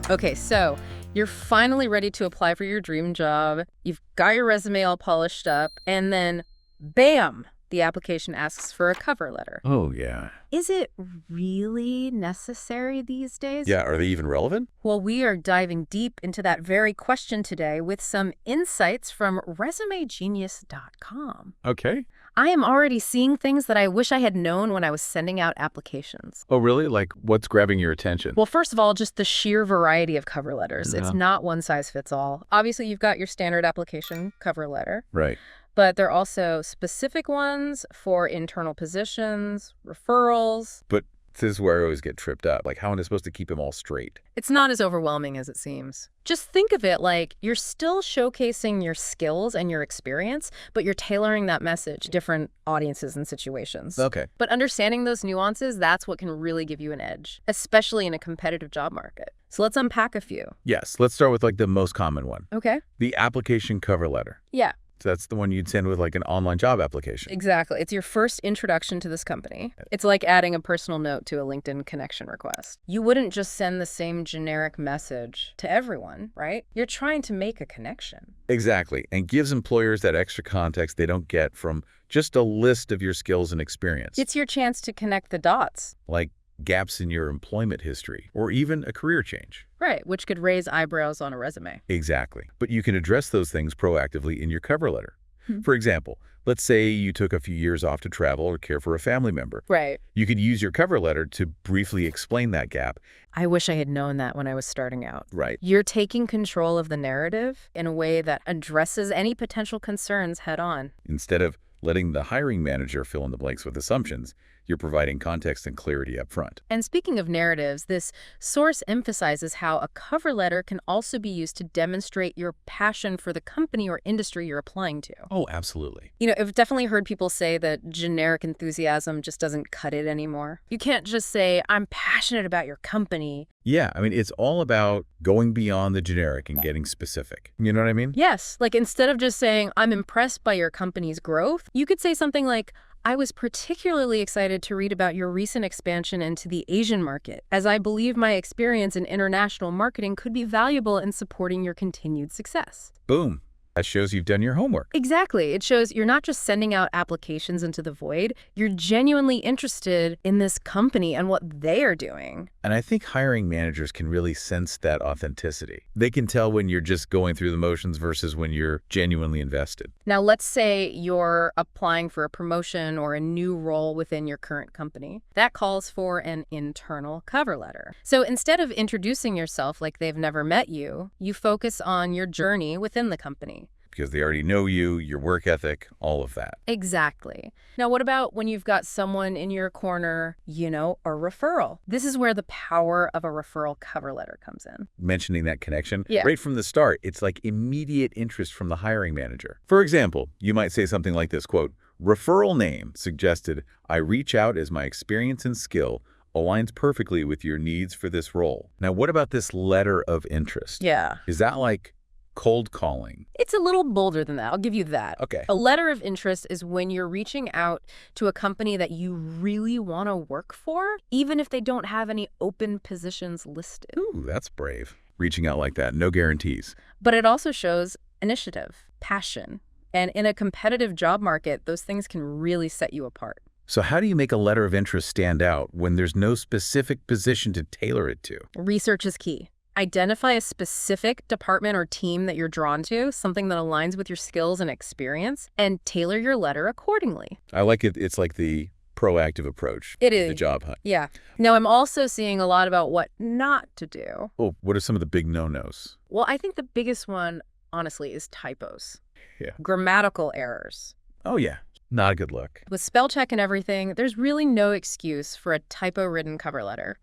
Okay, so you're finally ready to apply for your dream job. You've got your resume all polished up, and then bam, the application asks for a cover letter. Oh, yeah. Is it really necessary these days? Yeah, are they even relevant? Well, we are diving deep into that very question today with some insights from ResumeGenius.com. Okay. I am already seeing things that I wish I had known when I was sending out applications. Oh, really? Like, what's grabbing your attention? Well, first of all, just the sheer variety of cover letters. It's Yeah. not one size fits all. Obviously, you've got your standard application cover letter, Right. but there are also specific ones for internal positions, referrals. But this is where I always get tripped up. Like, how am I supposed to keep them all straight? It's not as overwhelming as it seems. Just think of it like you're still showcasing your skills and your experience, but you're tailoring that message to different audiences and situations. Okay. But understanding those nuances, that's what can really give you an edge, especially in a competitive job market. So let's unpack a few. Yes, let's start with like the most common one. Okay? The application cover letter. Yeah. So that's the one you'd send with like an online job application. Exactly. It's your first introduction to this company. It's like adding a personal note to a LinkedIn connection request. You wouldn't just send the same generic message to everyone, right? You're trying to make a connection. Exactly. And gives employers that extra context they don't get from just a list of your skills and experience. It's your chance to connect the dots. Like gaps in your employment history or even a career change. Right, which could raise eyebrows on a resume. Exactly. But you can address those things proactively in your cover letter. For example, let's say you took a few years off to travel or care for a family member. Right. You could use your cover letter to briefly explain that gap. I wish I had known that when I was starting out. Right. You're taking control of the narrative in a way that addresses any potential concerns head on. Instead of letting the hiring manager fill in the blanks with assumptions, you're providing context and clarity up front. And speaking of narratives, this source emphasizes how a cover letter can also be used to demonstrate your passion for the company or industry you're applying to. Oh, absolutely. You know, I've definitely heard people say that generic enthusiasm just doesn't cut it anymore. You can't just say, I'm passionate about your company. Yeah, I mean, it's all about going beyond the generic and getting specific. You know what I mean? Yes, like instead of just saying, I'm impressed by your company's growth, you could say something like, I was particularly excited to read about your recent expansion into the Asian market, as I believe my experience in international marketing could be valuable in supporting your continued success. Boom. That shows you've done your homework. Exactly. It shows you're not just sending out applications into the void. You're genuinely interested in this company and what they are doing. And I think hiring managers can really sense that authenticity. They can tell when you're just going through the motions versus when you're genuinely invested. Now, let's say you're applying for a promotion or a new role within your current company. That calls for an internal cover letter. So instead of introducing yourself like they've never met you, you focus on your journey within the company. Because they already know you, your work ethic, all of that. Exactly. Now, what about when you've got someone in your corner, you know, a referral? This is where the power of a referral cover letter comes in. Mentioning that connection, Yeah. right from the start, it's like immediate interest from the hiring manager. For example, you might say something like this, quote, referral name suggested, I reach out as my experience and skill aligns perfectly with your needs for this role. Now, what about this letter of interest? Yeah. Is that like cold calling? It's a little bolder than that. I'll give you that. Okay. A letter of interest is when you're reaching out to a company that you really want to work for, even if they don't have any open positions listed. Ooh, that's brave. Reaching out like that, no guarantees. But it also shows initiative, passion. And in a competitive job market, those things can really set you apart. So how do you make a letter of interest stand out when there's no specific position to tailor it to? Research is key. Identify a specific department or team that you're drawn to, something that aligns with your skills and experience, and tailor your letter accordingly. I like it. It's like the proactive approach. It is. The job hunt. Yeah. Now, I'm also seeing a lot about what not to do. Oh, what are some of the big no-nos? Well, I think the biggest one, honestly, is typos. Yeah. Grammatical errors. Oh, yeah. Not a good look. With spell check and everything, there's really no excuse for a typo-ridden cover letter.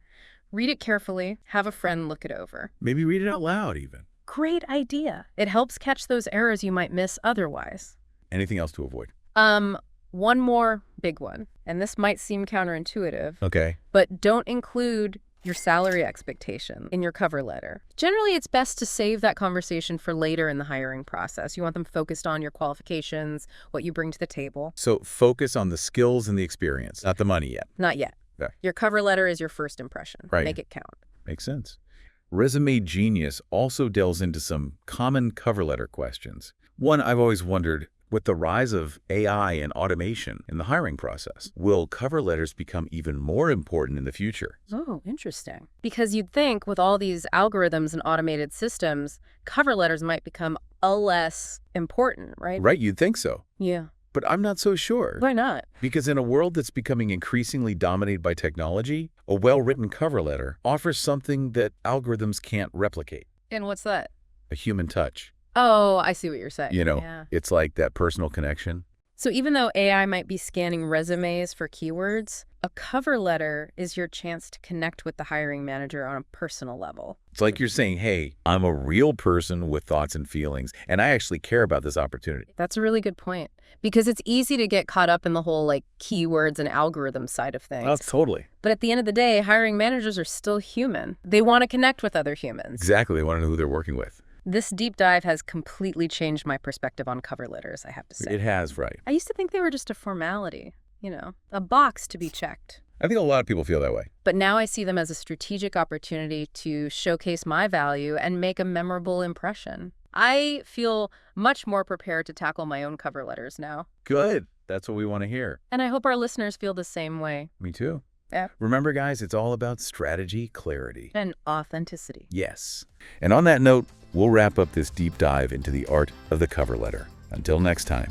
Read it carefully, have a friend look it over. Maybe read it out loud even. Great idea. It helps catch those errors you might miss otherwise. Anything else to avoid? One more big one, and this might seem counterintuitive, Okay. but don't include your salary expectation in your cover letter. Generally, it's best to save that conversation for later in the hiring process. You want them focused on your qualifications, what you bring to the table. So focus on the skills and the experience, not the money yet. Not yet. Okay. Your cover letter is your first impression. Right. Make it count. Makes sense. Resume Genius also delves into some common cover letter questions. One I've always wondered, with the rise of AI and automation in the hiring process, will cover letters become even more important in the future? Oh, interesting. Because you'd think with all these algorithms and automated systems, cover letters might become a less important, right? Right, you'd think so. Yeah. But I'm not so sure. Why not? Because in a world that's becoming increasingly dominated by technology, a well-written cover letter offers something that algorithms can't replicate. And what's that? A human touch. Oh, I see what you're saying. Yeah. It's like that personal connection. So even though AI might be scanning resumes for keywords, a cover letter is your chance to connect with the hiring manager on a personal level. It's like you're saying, hey, I'm a real person with thoughts and feelings, and I actually care about this opportunity. That's a really good point. Because it's easy to get caught up in the whole keywords and algorithm side of things. Oh, totally. But at the end of the day, hiring managers are still human. They want to connect with other humans. Exactly. They want to know who they're working with. This deep dive has completely changed my perspective on cover letters, I have to say. It has, right. I used to think they were just a formality, a box to be checked. I think a lot of people feel that way. But now I see them as a strategic opportunity to showcase my value and make a memorable impression. I feel much more prepared to tackle my own cover letters now. Good. That's what we want to hear. And I hope our listeners feel the same way. Me too. Yeah. Remember, guys, it's all about strategy, clarity, And authenticity. yes. And on that note, we'll wrap up this deep dive into the art of the cover letter. Until next time.